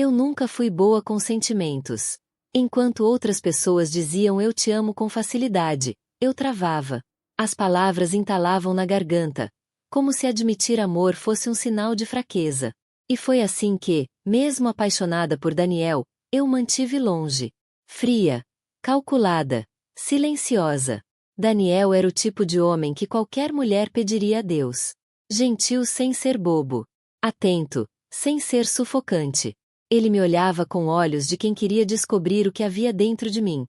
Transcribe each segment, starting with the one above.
Eu nunca fui boa com sentimentos. Enquanto outras pessoas diziam eu te amo com facilidade, eu travava. As palavras entalavam na garganta, como se admitir amor fosse um sinal de fraqueza. E foi assim que, mesmo apaixonada por Daniel, eu o mantive longe. Fria, calculada, silenciosa. Daniel era o tipo de homem que qualquer mulher pediria a Deus. Gentil sem ser bobo. Atento, sem ser sufocante. Ele me olhava com olhos de quem queria descobrir o que havia dentro de mim.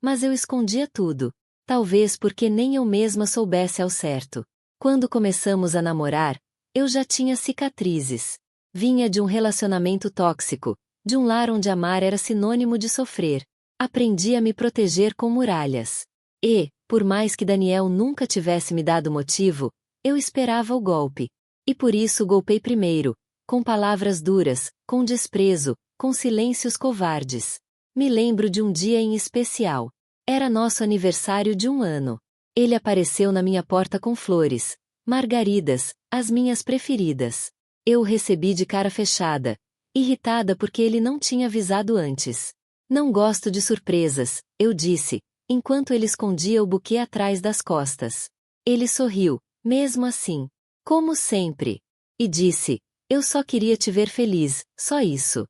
Mas eu escondia tudo. Talvez porque nem eu mesma soubesse ao certo. Quando começamos a namorar, eu já tinha cicatrizes. Vinha de um relacionamento tóxico, de um lar onde amar era sinônimo de sofrer. Aprendi a me proteger com muralhas. E, por mais que Daniel nunca tivesse me dado motivo, eu esperava o golpe. E por isso golpei primeiro, com palavras duras, com desprezo, com silêncios covardes. Me lembro de um dia em especial. Era nosso aniversário de 1 ano. Ele apareceu na minha porta com flores, margaridas, as minhas preferidas. Eu o recebi de cara fechada, irritada porque ele não tinha avisado antes. Não gosto de surpresas, eu disse, enquanto ele escondia o buquê atrás das costas. Ele sorriu, mesmo assim. Como sempre. E disse, eu só queria te ver feliz, só isso.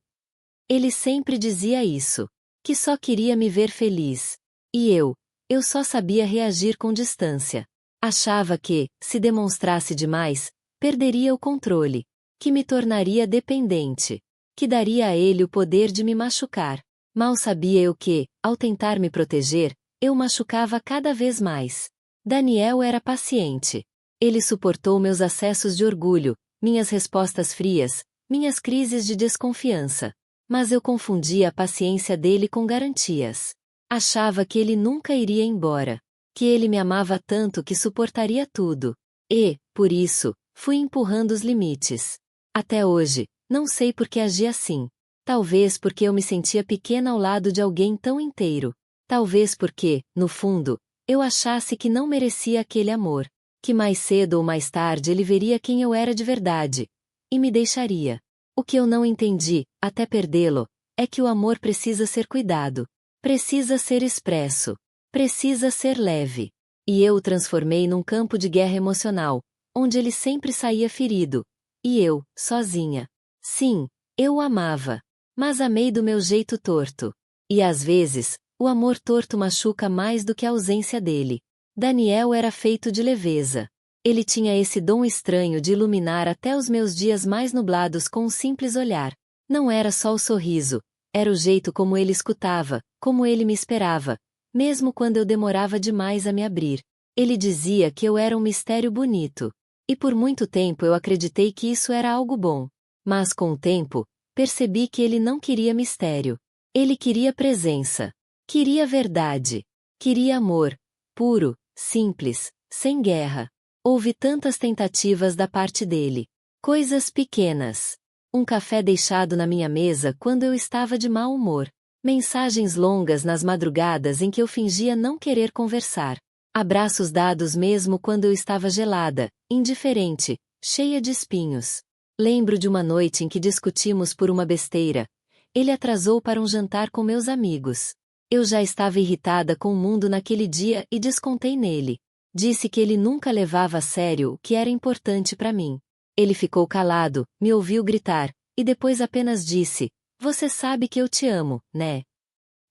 Ele sempre dizia isso. Que só queria me ver feliz. E eu só sabia reagir com distância. Achava que, se demonstrasse demais, perderia o controle. Que me tornaria dependente. Que daria a ele o poder de me machucar. Mal sabia eu que, ao tentar me proteger, eu machucava cada vez mais. Daniel era paciente. Ele suportou meus acessos de orgulho, minhas respostas frias, minhas crises de desconfiança. Mas eu confundia a paciência dele com garantias. Achava que ele nunca iria embora. Que ele me amava tanto que suportaria tudo. E, por isso, fui empurrando os limites. Até hoje, não sei por que agi assim. Talvez porque eu me sentia pequena ao lado de alguém tão inteiro. Talvez porque, no fundo, eu achasse que não merecia aquele amor. Que mais cedo ou mais tarde ele veria quem eu era de verdade. E me deixaria. O que eu não entendi, até perdê-lo, é que o amor precisa ser cuidado. Precisa ser expresso. Precisa ser leve. E eu o transformei num campo de guerra emocional, onde ele sempre saía ferido. E eu, sozinha. Sim, eu o amava. Mas amei do meu jeito torto. E às vezes, o amor torto machuca mais do que a ausência dele. Daniel era feito de leveza. Ele tinha esse dom estranho de iluminar até os meus dias mais nublados com um simples olhar. Não era só o sorriso, era o jeito como ele escutava, como ele me esperava, mesmo quando eu demorava demais a me abrir. Ele dizia que eu era um mistério bonito. E por muito tempo eu acreditei que isso era algo bom. Mas com o tempo, percebi que ele não queria mistério. Ele queria presença. Queria verdade. Queria amor. Puro, simples, sem guerra. Houve tantas tentativas da parte dele. Coisas pequenas. Um café deixado na minha mesa quando eu estava de mau humor. Mensagens longas nas madrugadas em que eu fingia não querer conversar. Abraços dados mesmo quando eu estava gelada, indiferente, cheia de espinhos. Lembro de uma noite em que discutimos por uma besteira. Ele atrasou para um jantar com meus amigos. Eu já estava irritada com o mundo naquele dia e descontei nele. Disse que ele nunca levava a sério o que era importante para mim. Ele ficou calado, me ouviu gritar, e depois apenas disse, você sabe que eu te amo, né?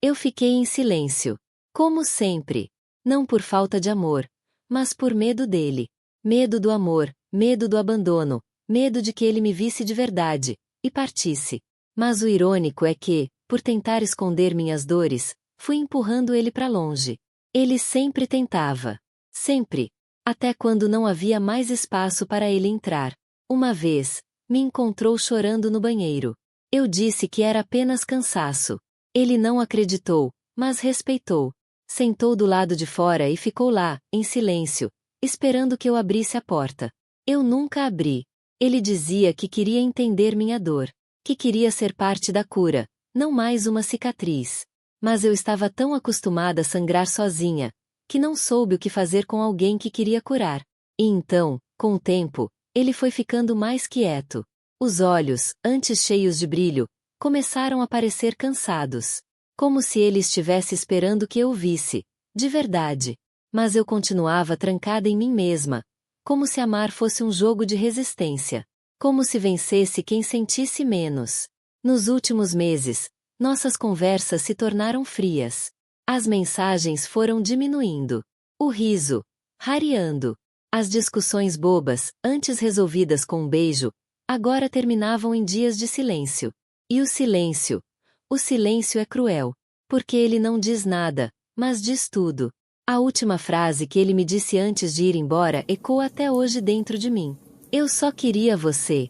Eu fiquei em silêncio. Como sempre. Não por falta de amor, mas por medo dele. Medo do amor, medo do abandono, medo de que ele me visse de verdade, e partisse. Mas o irônico é que, por tentar esconder minhas dores, fui empurrando ele para longe. Ele sempre tentava. Sempre. Até quando não havia mais espaço para ele entrar. Uma vez, me encontrou chorando no banheiro. Eu disse que era apenas cansaço. Ele não acreditou, mas respeitou. Sentou do lado de fora e ficou lá, em silêncio, esperando que eu abrisse a porta. Eu nunca abri. Ele dizia que queria entender minha dor, que queria ser parte da cura, não mais uma cicatriz. Mas eu estava tão acostumada a sangrar sozinha, que não soube o que fazer com alguém que queria curar. E então, com o tempo, ele foi ficando mais quieto. Os olhos, antes cheios de brilho, começaram a parecer cansados. Como se ele estivesse esperando que eu visse, de verdade. Mas eu continuava trancada em mim mesma, como se amar fosse um jogo de resistência. Como se vencesse quem sentisse menos. Nos últimos meses, nossas conversas se tornaram frias. As mensagens foram diminuindo. O riso, rareando. As discussões bobas, antes resolvidas com um beijo, agora terminavam em dias de silêncio. E o silêncio é cruel. Porque ele não diz nada, mas diz tudo. A última frase que ele me disse antes de ir embora ecoa até hoje dentro de mim. Eu só queria você.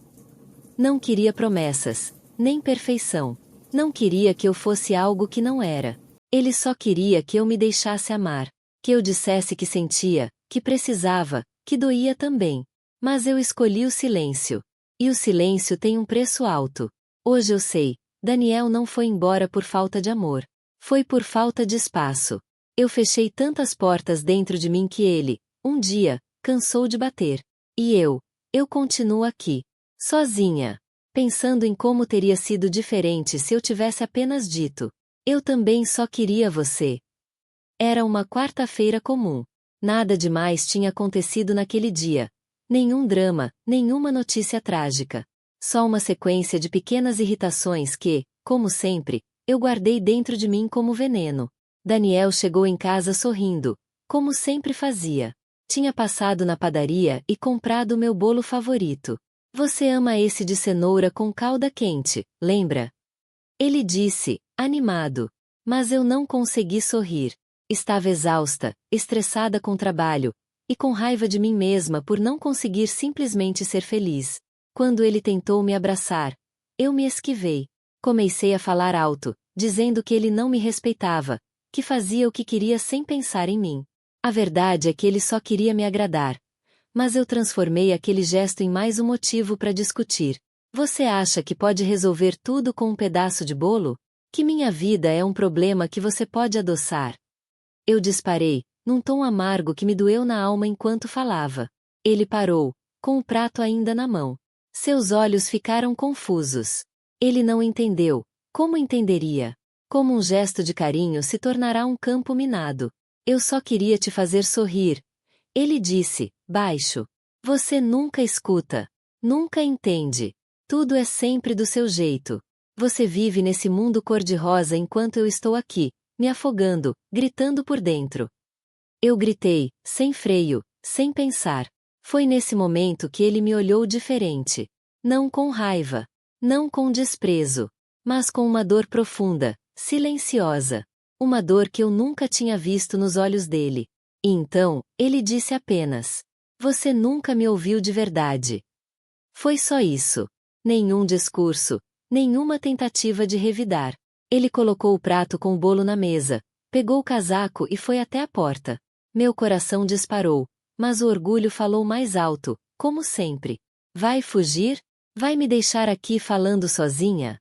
Não queria promessas, nem perfeição. Não queria que eu fosse algo que não era. Ele só queria que eu me deixasse amar. Que eu dissesse que sentia, que precisava, que doía também. Mas eu escolhi o silêncio. E o silêncio tem um preço alto. Hoje eu sei, Daniel não foi embora por falta de amor. Foi por falta de espaço. Eu fechei tantas portas dentro de mim que ele, um dia, cansou de bater. E eu continuo aqui, sozinha, pensando em como teria sido diferente se eu tivesse apenas dito: eu também só queria você. Era uma quarta-feira comum. Nada demais tinha acontecido naquele dia. Nenhum drama, nenhuma notícia trágica. Só uma sequência de pequenas irritações que, como sempre, eu guardei dentro de mim como veneno. Daniel chegou em casa sorrindo, como sempre fazia. Tinha passado na padaria e comprado o meu bolo favorito. Você ama esse de cenoura com calda quente, lembra? Ele disse, animado. Mas eu não consegui sorrir. Estava exausta, estressada com o trabalho, e com raiva de mim mesma por não conseguir simplesmente ser feliz. Quando ele tentou me abraçar, eu me esquivei. Comecei a falar alto, dizendo que ele não me respeitava, que fazia o que queria sem pensar em mim. A verdade é que ele só queria me agradar. Mas eu transformei aquele gesto em mais um motivo para discutir. Você acha que pode resolver tudo com um pedaço de bolo? Que minha vida é um problema que você pode adoçar? Eu disparei, num tom amargo que me doeu na alma enquanto falava. Ele parou, com o prato ainda na mão. Seus olhos ficaram confusos. Ele não entendeu. Como entenderia? Como um gesto de carinho se tornará um campo minado. Eu só queria te fazer sorrir. Ele disse, baixo. Você nunca escuta. Nunca entende. Tudo é sempre do seu jeito. Você vive nesse mundo cor-de-rosa enquanto eu estou aqui, me afogando, gritando por dentro. Eu gritei, sem freio, sem pensar. Foi nesse momento que ele me olhou diferente. Não com raiva. Não com desprezo. Mas com uma dor profunda, silenciosa. Uma dor que eu nunca tinha visto nos olhos dele. E então, ele disse apenas: você nunca me ouviu de verdade. Foi só isso. Nenhum discurso, nenhuma tentativa de revidar. Ele colocou o prato com o bolo na mesa, pegou o casaco e foi até a porta. Meu coração disparou, mas o orgulho falou mais alto, como sempre. Vai fugir? Vai me deixar aqui falando sozinha?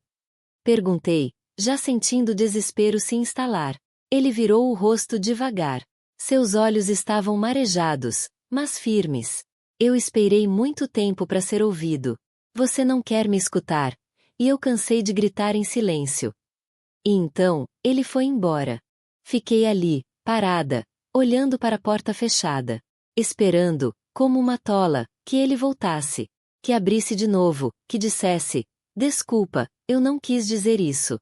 Perguntei, já sentindo o desespero se instalar. Ele virou o rosto devagar. Seus olhos estavam marejados, mas firmes. Eu esperei muito tempo para ser ouvido. Você não quer me escutar. E eu cansei de gritar em silêncio. E então, ele foi embora. Fiquei ali, parada, olhando para a porta fechada. Esperando, como uma tola, que ele voltasse. Que abrisse de novo, que dissesse: desculpa, eu não quis dizer isso.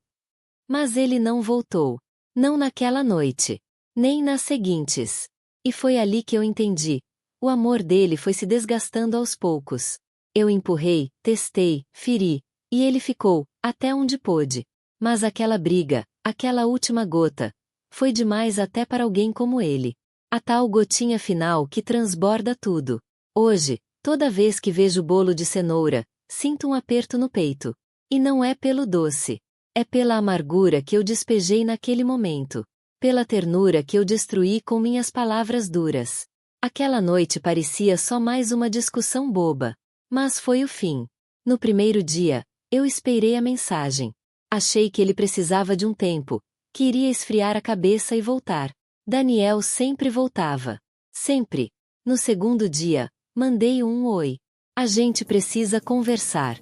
Mas ele não voltou. Não naquela noite. Nem nas seguintes. E foi ali que eu entendi. O amor dele foi se desgastando aos poucos. Eu empurrei, testei, feri. E ele ficou, até onde pôde. Mas aquela briga, aquela última gota, foi demais até para alguém como ele. A tal gotinha final que transborda tudo. Hoje, toda vez que vejo bolo de cenoura, sinto um aperto no peito. E não é pelo doce. É pela amargura que eu despejei naquele momento. Pela ternura que eu destruí com minhas palavras duras. Aquela noite parecia só mais uma discussão boba. Mas foi o fim. No primeiro dia, eu esperei a mensagem. Achei que ele precisava de um tempo, que iria esfriar a cabeça e voltar. Daniel sempre voltava. Sempre. No segundo dia, mandei um oi. A gente precisa conversar.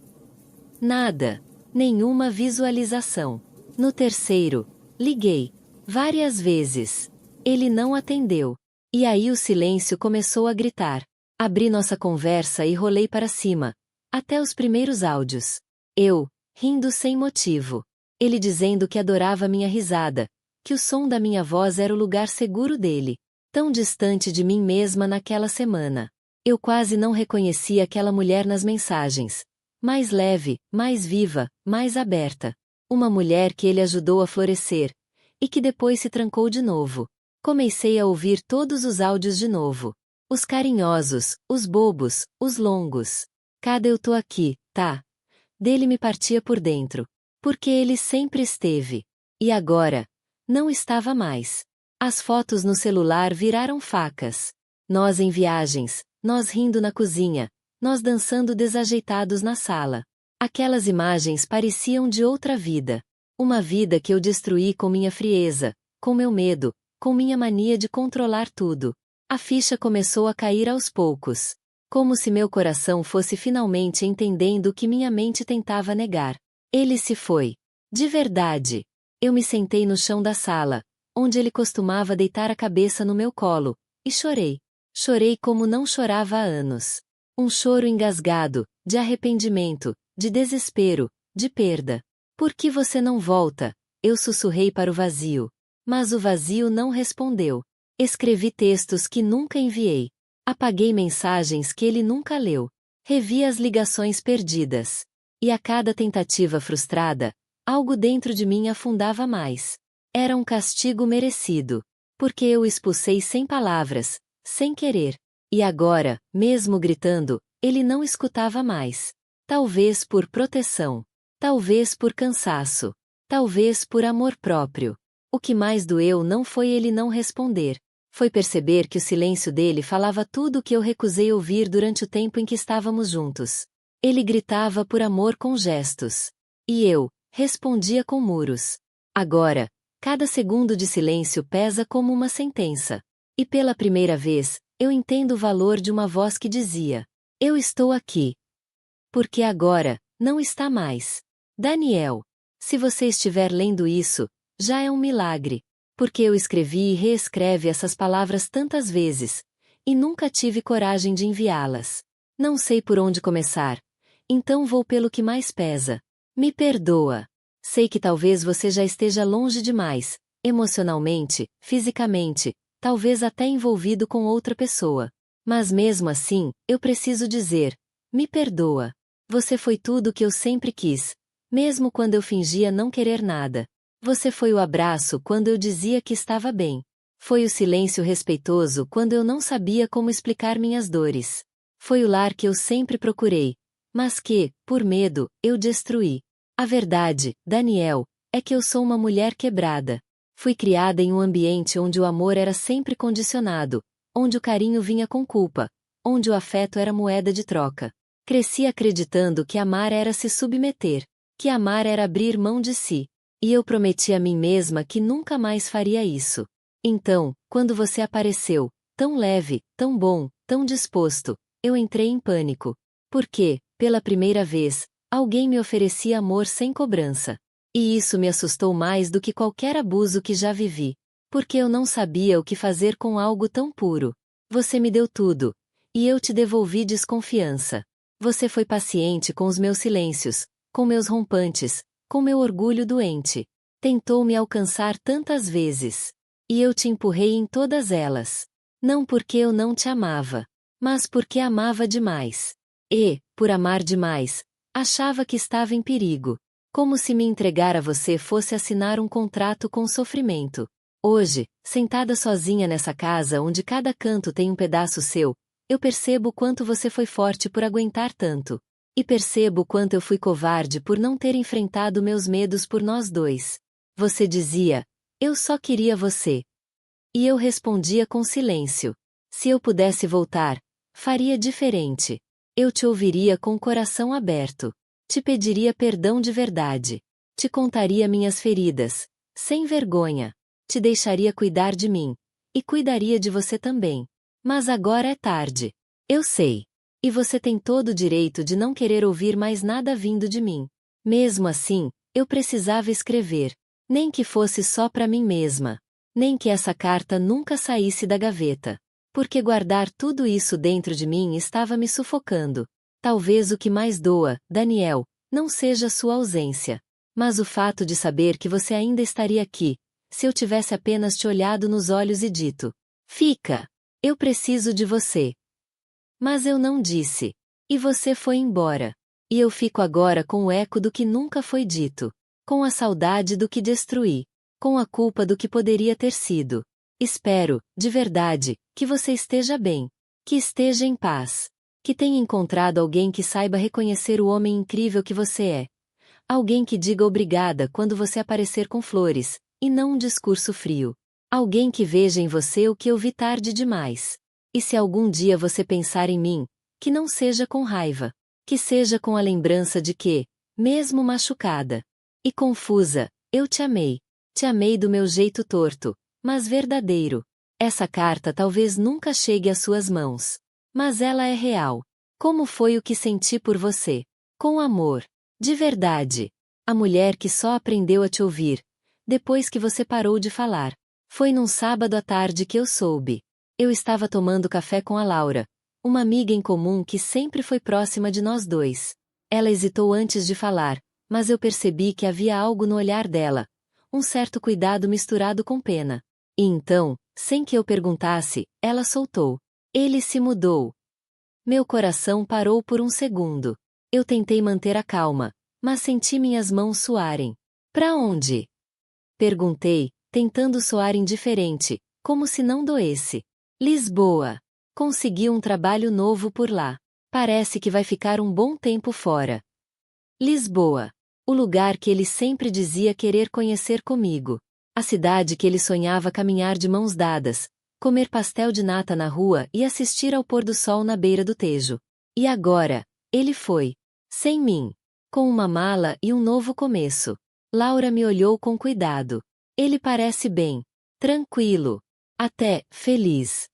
Nada. Nenhuma visualização. No terceiro, liguei. Várias vezes. Ele não atendeu. E aí o silêncio começou a gritar. Abri nossa conversa e rolei para cima. Até os primeiros áudios. Eu, rindo sem motivo. Ele dizendo que adorava minha risada, que o som da minha voz era o lugar seguro dele. Tão distante de mim mesma naquela semana. Eu quase não reconhecia aquela mulher nas mensagens. Mais leve, mais viva, mais aberta. Uma mulher que ele ajudou a florescer. E que depois se trancou de novo. Comecei a ouvir todos os áudios de novo. Os carinhosos, os bobos, os longos. Cada eu tô aqui, tá? Dele me partia por dentro. Porque ele sempre esteve. E agora? Não estava mais. As fotos no celular viraram facas. Nós em viagens, nós rindo na cozinha, nós dançando desajeitados na sala. Aquelas imagens pareciam de outra vida. Uma vida que eu destruí com minha frieza, com meu medo, com minha mania de controlar tudo. A ficha começou a cair aos poucos. Como se meu coração fosse finalmente entendendo o que minha mente tentava negar. Ele se foi. De verdade. Eu me sentei no chão da sala, onde ele costumava deitar a cabeça no meu colo, e chorei. Chorei como não chorava há anos. Um choro engasgado, de arrependimento, de desespero, de perda. Por que você não volta? Eu sussurrei para o vazio. Mas o vazio não respondeu. Escrevi textos que nunca enviei. Apaguei mensagens que ele nunca leu. Revi as ligações perdidas. E a cada tentativa frustrada, algo dentro de mim afundava mais. Era um castigo merecido. Porque eu o expulsei sem palavras, sem querer. E agora, mesmo gritando, ele não escutava mais. Talvez por proteção. Talvez por cansaço. Talvez por amor próprio. O que mais doeu não foi ele não responder. Foi perceber que o silêncio dele falava tudo o que eu recusei ouvir durante o tempo em que estávamos juntos. Ele gritava por amor com gestos. E eu respondia com muros. Agora, cada segundo de silêncio pesa como uma sentença. E pela primeira vez, eu entendo o valor de uma voz que dizia: eu estou aqui. Porque agora, não está mais. Daniel, se você estiver lendo isso, já é um milagre. Porque eu escrevi e reescrevi essas palavras tantas vezes, e nunca tive coragem de enviá-las. Não sei por onde começar. Então vou pelo que mais pesa. Me perdoa. Sei que talvez você já esteja longe demais, emocionalmente, fisicamente, talvez até envolvido com outra pessoa. Mas mesmo assim, eu preciso dizer: me perdoa. Você foi tudo o que eu sempre quis, mesmo quando eu fingia não querer nada. Você foi o abraço quando eu dizia que estava bem. Foi o silêncio respeitoso quando eu não sabia como explicar minhas dores. Foi o lar que eu sempre procurei, mas que, por medo, eu destruí. A verdade, Daniel, é que eu sou uma mulher quebrada. Fui criada em um ambiente onde o amor era sempre condicionado, onde o carinho vinha com culpa, onde o afeto era moeda de troca. Cresci acreditando que amar era se submeter, que amar era abrir mão de si. E eu prometi a mim mesma que nunca mais faria isso. Então, quando você apareceu, tão leve, tão bom, tão disposto, eu entrei em pânico. Porque, pela primeira vez, alguém me oferecia amor sem cobrança. E isso me assustou mais do que qualquer abuso que já vivi. Porque eu não sabia o que fazer com algo tão puro. Você me deu tudo. E eu te devolvi desconfiança. Você foi paciente com os meus silêncios, com meus rompantes, com meu orgulho doente. Tentou me alcançar tantas vezes. E eu te empurrei em todas elas. Não porque eu não te amava, mas porque amava demais. E, por amar demais, achava que estava em perigo. Como se me entregar a você fosse assinar um contrato com sofrimento. Hoje, sentada sozinha nessa casa onde cada canto tem um pedaço seu, eu percebo o quanto você foi forte por aguentar tanto. E percebo o quanto eu fui covarde por não ter enfrentado meus medos por nós dois. Você dizia: eu só queria você. E eu respondia com silêncio. Se eu pudesse voltar, faria diferente. Eu te ouviria com o coração aberto. Te pediria perdão de verdade. Te contaria minhas feridas, sem vergonha. Te deixaria cuidar de mim. E cuidaria de você também. Mas agora é tarde. Eu sei. E você tem todo o direito de não querer ouvir mais nada vindo de mim. Mesmo assim, eu precisava escrever. Nem que fosse só para mim mesma. Nem que essa carta nunca saísse da gaveta. Porque guardar tudo isso dentro de mim estava me sufocando. Talvez o que mais doa, Daniel, não seja sua ausência. Mas o fato de saber que você ainda estaria aqui, se eu tivesse apenas te olhado nos olhos e dito: fica! Eu preciso de você. Mas eu não disse. E você foi embora. E eu fico agora com o eco do que nunca foi dito. Com a saudade do que destruí. Com a culpa do que poderia ter sido. Espero, de verdade, que você esteja bem. Que esteja em paz. Que tenha encontrado alguém que saiba reconhecer o homem incrível que você é. Alguém que diga obrigada quando você aparecer com flores, e não um discurso frio. Alguém que veja em você o que eu vi tarde demais. E se algum dia você pensar em mim, que não seja com raiva. Que seja com a lembrança de que, mesmo machucada e confusa, eu te amei. Te amei do meu jeito torto, mas verdadeiro. Essa carta talvez nunca chegue às suas mãos. Mas ela é real. Como foi o que senti por você? Com amor. De verdade. A mulher que só aprendeu a te ouvir, depois que você parou de falar. Foi num sábado à tarde que eu soube. Eu estava tomando café com a Laura, uma amiga em comum que sempre foi próxima de nós dois. Ela hesitou antes de falar, mas eu percebi que havia algo no olhar dela, um certo cuidado misturado com pena. E então, sem que eu perguntasse, ela soltou: ele se mudou. Meu coração parou por um segundo. Eu tentei manter a calma, mas senti minhas mãos suarem. Pra onde? Perguntei, tentando soar indiferente, como se não doesse. Lisboa. Consegui um trabalho novo por lá. Parece que vai ficar um bom tempo fora. Lisboa. O lugar que ele sempre dizia querer conhecer comigo. A cidade que ele sonhava caminhar de mãos dadas, comer pastel de nata na rua e assistir ao pôr do sol na beira do Tejo. E agora, ele foi. Sem mim. Com uma mala e um novo começo. Laura me olhou com cuidado. Ele parece bem. Tranquilo. Até, feliz.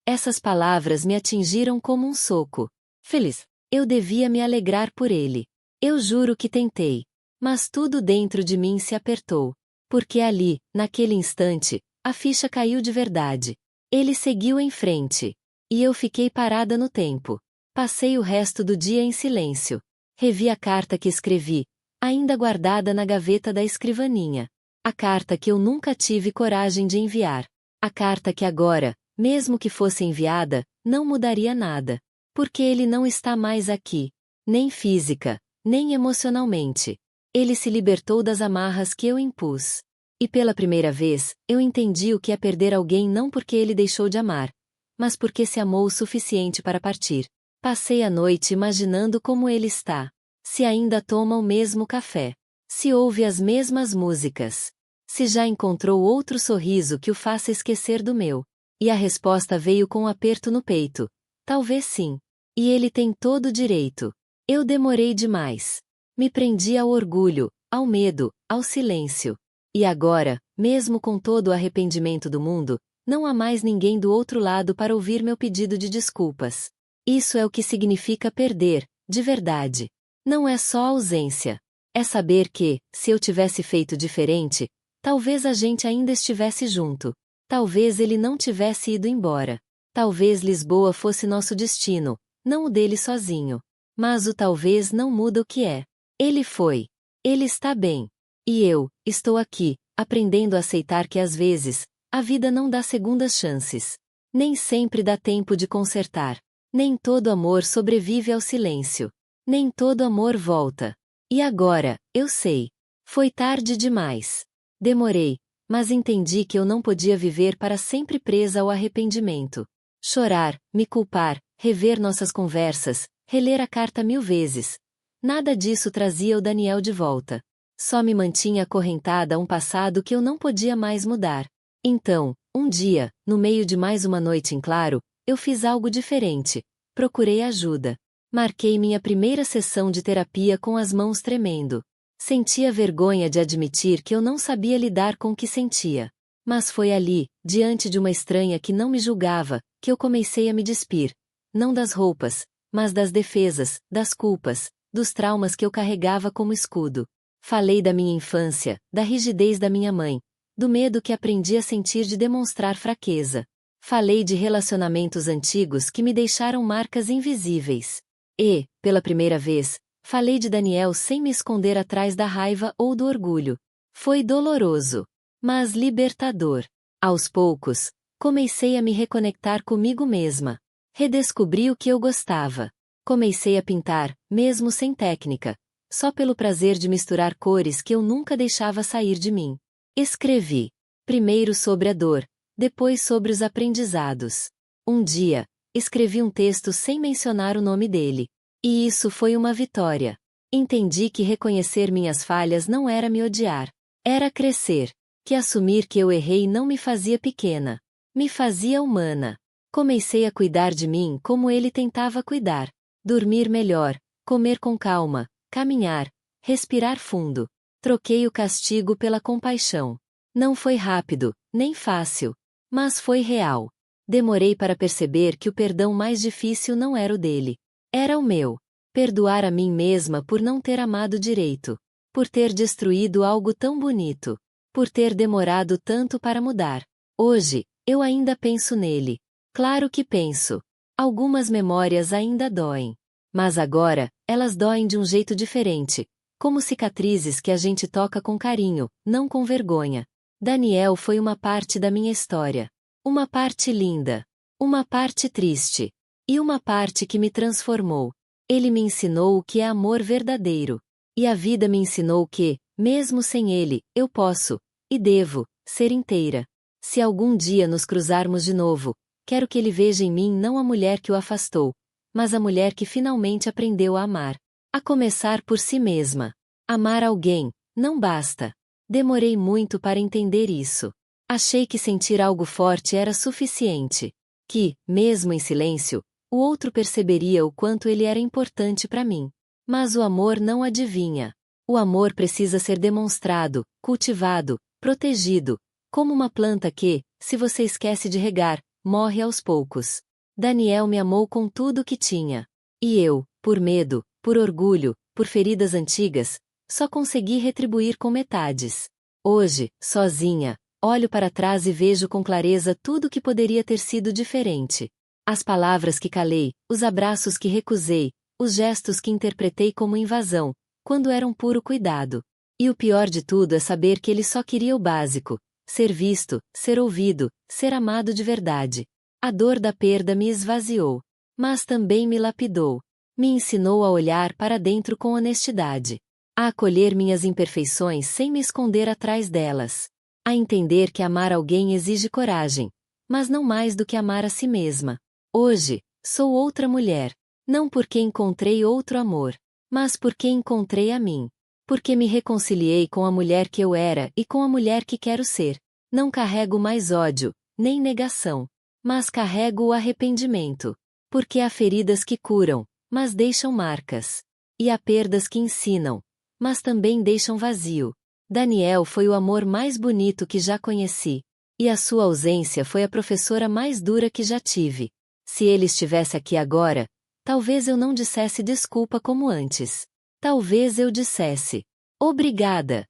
Essas palavras me atingiram como um soco. Feliz. Eu devia me alegrar por ele. Eu juro que tentei. Mas tudo dentro de mim se apertou. Porque ali, naquele instante, a ficha caiu de verdade. Ele seguiu em frente. E eu fiquei parada no tempo. Passei o resto do dia em silêncio. Revi a carta que escrevi, ainda guardada na gaveta da escrivaninha. A carta que eu nunca tive coragem de enviar. A carta que agora, mesmo que fosse enviada, não mudaria nada. Porque ele não está mais aqui. Nem física, nem emocionalmente. Ele se libertou das amarras que eu impus. E pela primeira vez, eu entendi o que é perder alguém não porque ele deixou de amar, mas porque se amou o suficiente para partir. Passei a noite imaginando como ele está. Se ainda toma o mesmo café. Se ouve as mesmas músicas. Se já encontrou outro sorriso que o faça esquecer do meu. E a resposta veio com um aperto no peito. Talvez sim. E ele tem todo o direito. Eu demorei demais. Me prendi ao orgulho, ao medo, ao silêncio. E agora, mesmo com todo o arrependimento do mundo, não há mais ninguém do outro lado para ouvir meu pedido de desculpas. Isso é o que significa perder, de verdade. Não é só ausência. É saber que, se eu tivesse feito diferente, talvez a gente ainda estivesse junto. Talvez ele não tivesse ido embora. Talvez Lisboa fosse nosso destino, não o dele sozinho. Mas o talvez não muda o que é. Ele foi. Ele está bem. E eu, estou aqui, aprendendo a aceitar que às vezes, a vida não dá segundas chances. Nem sempre dá tempo de consertar. Nem todo amor sobrevive ao silêncio. Nem todo amor volta. E agora, eu sei. Foi tarde demais. Demorei, mas entendi que eu não podia viver para sempre presa ao arrependimento. Chorar, me culpar, rever nossas conversas, reler a carta 1000 vezes. Nada disso trazia o Daniel de volta. Só me mantinha acorrentada a um passado que eu não podia mais mudar. Então, um dia, no meio de mais uma noite em claro, eu fiz algo diferente. Procurei ajuda. Marquei minha primeira sessão de terapia com as mãos tremendo. Sentia vergonha de admitir que eu não sabia lidar com o que sentia. Mas foi ali, diante de uma estranha que não me julgava, que eu comecei a me despir. Não das roupas, mas das defesas, das culpas, dos traumas que eu carregava como escudo. Falei da minha infância, da rigidez da minha mãe, do medo que aprendi a sentir de demonstrar fraqueza. Falei de relacionamentos antigos que me deixaram marcas invisíveis. E, pela primeira vez, falei de Daniel sem me esconder atrás da raiva ou do orgulho. Foi doloroso, mas libertador. Aos poucos, comecei a me reconectar comigo mesma. Redescobri o que eu gostava. Comecei a pintar, mesmo sem técnica, só pelo prazer de misturar cores que eu nunca deixava sair de mim. Escrevi, primeiro sobre a dor, depois sobre os aprendizados. Um dia, escrevi um texto sem mencionar o nome dele. E isso foi uma vitória. Entendi que reconhecer minhas falhas não era me odiar. Era crescer. Que assumir que eu errei não me fazia pequena. Me fazia humana. Comecei a cuidar de mim como ele tentava cuidar. Dormir melhor, comer com calma, caminhar, respirar fundo. Troquei o castigo pela compaixão. Não foi rápido, nem fácil. Mas foi real. Demorei para perceber que o perdão mais difícil não era o dele. Era o meu. Perdoar a mim mesma por não ter amado direito. Por ter destruído algo tão bonito. Por ter demorado tanto para mudar. Hoje, eu ainda penso nele. Claro que penso. Algumas memórias ainda doem. Mas agora, elas doem de um jeito diferente. Como cicatrizes que a gente toca com carinho, não com vergonha. Daniel foi uma parte da minha história. Uma parte linda. Uma parte triste. E uma parte que me transformou. Ele me ensinou o que é amor verdadeiro. E a vida me ensinou que, mesmo sem ele, eu posso, e devo, ser inteira. Se algum dia nos cruzarmos de novo, quero que ele veja em mim não a mulher que o afastou, mas a mulher que finalmente aprendeu a amar. A começar por si mesma. Amar alguém, não basta. Demorei muito para entender isso. Achei que sentir algo forte era suficiente. Que, mesmo em silêncio, o outro perceberia o quanto ele era importante para mim. Mas o amor não adivinha. O amor precisa ser demonstrado, cultivado, protegido, como uma planta que, se você esquece de regar, morre aos poucos. Daniel me amou com tudo o que tinha. E eu, por medo, por orgulho, por feridas antigas, só consegui retribuir com metades. Hoje, sozinha, olho para trás e vejo com clareza tudo o que poderia ter sido diferente. As palavras que calei, os abraços que recusei, os gestos que interpretei como invasão, quando eram puro cuidado. E o pior de tudo é saber que ele só queria o básico: ser visto, ser ouvido, ser amado de verdade. A dor da perda me esvaziou. Mas também me lapidou. Me ensinou a olhar para dentro com honestidade. A acolher minhas imperfeições sem me esconder atrás delas. A entender que amar alguém exige coragem, mas não mais do que amar a si mesma. Hoje, sou outra mulher. Não porque encontrei outro amor, mas porque encontrei a mim. Porque me reconciliei com a mulher que eu era e com a mulher que quero ser. Não carrego mais ódio, nem negação. Mas carrego o arrependimento. Porque há feridas que curam, mas deixam marcas. E há perdas que ensinam, mas também deixam vazio. Daniel foi o amor mais bonito que já conheci. E a sua ausência foi a professora mais dura que já tive. Se ele estivesse aqui agora, talvez eu não dissesse desculpa como antes. Talvez eu dissesse: obrigada.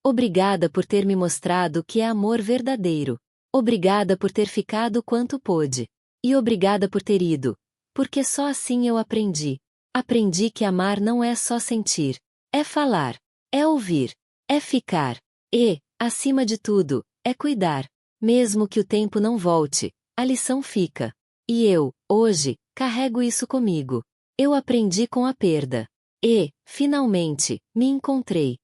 Obrigada por ter me mostrado o que é amor verdadeiro. Obrigada por ter ficado quanto pôde. E obrigada por ter ido. Porque só assim eu aprendi. Aprendi que amar não é só sentir. É falar. É ouvir. É ficar. E, acima de tudo, é cuidar. Mesmo que o tempo não volte, a lição fica. E eu, hoje, carrego isso comigo. Eu aprendi com a perda. E, finalmente, me encontrei.